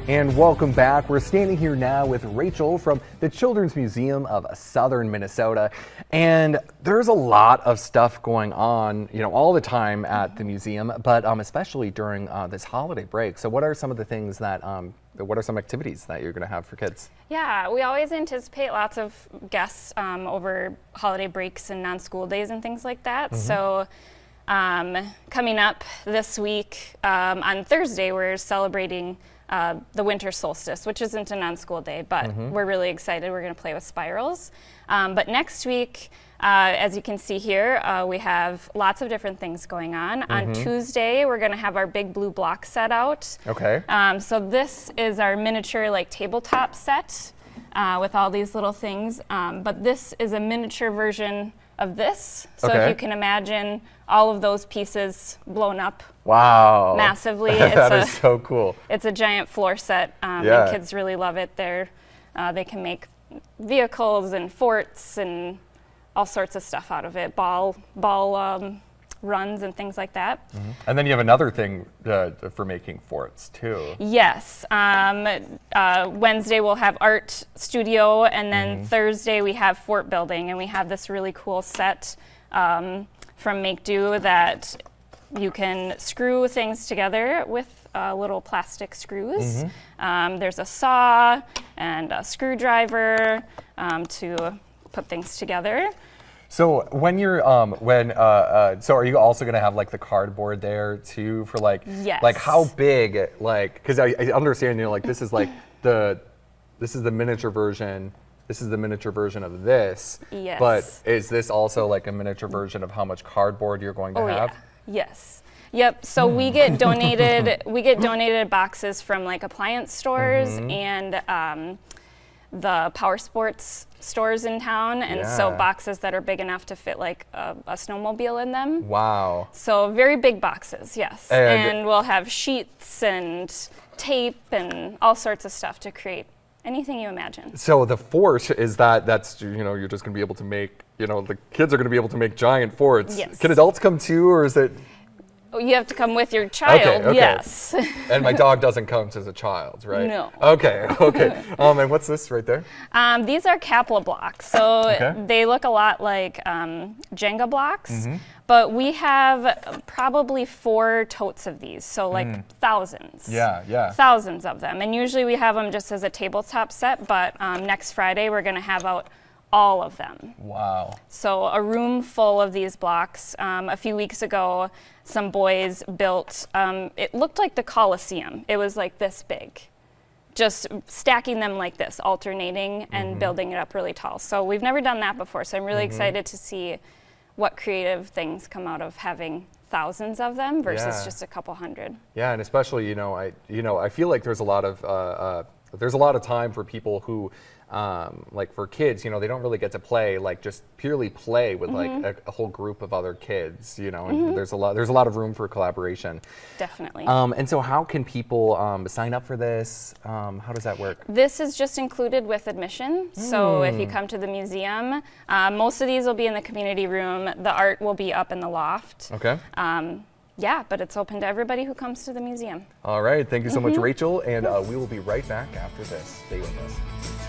And welcome back. We're standing here now with Rachel from the Children's Museum of Southern Minnesota. And there's a lot of stuff going on, all the time at the museum, but especially during this holiday break. So what are some of the things that, what are some activities that you're going to have for kids? Yeah, we always anticipate lots of guests over holiday breaks and non-school days and things like that. So coming up this week, on Thursday, we're celebrating the winter solstice, which isn't a non-school day, but we're really excited. We're going to play with spirals. But next week, as you can see here, we have lots of different things going on. On Tuesday, we're going to have our big blue block set out. Okay. So this is our miniature tabletop set with all these little things. But this is a miniature version of this. So if you can imagine all of those pieces blown up massively. That is so cool. It's a giant floor set, and kids really love it. They can make vehicles and forts and all sorts of stuff out of it, ball runs and things like that. And then you have another thing for making forts too. Yes. Wednesday we'll have art studio, and then Thursday we have fort building, and we have this really cool set from Make Do that you can screw things together with little plastic screws. There's a saw and a screwdriver to put things together. So when you're so are you also gonna have the cardboard there too for Yes. how big because I understand this is this is the miniature version. This is the miniature version of this. Yes. But is this also a miniature version of how much cardboard you're going to have? Yeah. Yes. Yep. So we get donated boxes from appliance stores and the power sports stores in town, and so boxes that are big enough to fit a snowmobile in them. Wow. So very big boxes, yes. And we'll have sheets and tape and all sorts of stuff to create anything you imagine. So the fort is that's you're just going to be able to make, the kids are going to be able to make giant forts. Yes. Can adults come too, or is it? You have to come with your child, okay. yes. And my dog doesn't count as a child, right? No. Okay. And what's this right there? These are Kapla blocks. So they look a lot like Jenga blocks, but we have probably 4 totes of these. So thousands. Yeah. Thousands of them. And usually we have them just as a tabletop set, but next Friday we're going to have out all of them. Wow. So a room full of these blocks. A few weeks ago, some boys built, it looked like the Colosseum. It was this big. Just stacking them like this, alternating and building it up really tall. So we've never done that before, so I'm really excited to see what creative things come out of having thousands of them versus just a couple hundred. Yeah, and especially, I feel like there's a lot of time for people who for kids, they don't really get to play, just purely play with a whole group of other kids, and there's a lot of room for collaboration. Definitely. And so how can people sign up for this? How does that work? This is just included with admission. So if you come to the museum, most of these will be in the community room. The art will be up in the loft. Okay. Yeah, but it's open to everybody who comes to the museum. All right. Thank you so much, Rachel. And we will be right back after this. Stay with us.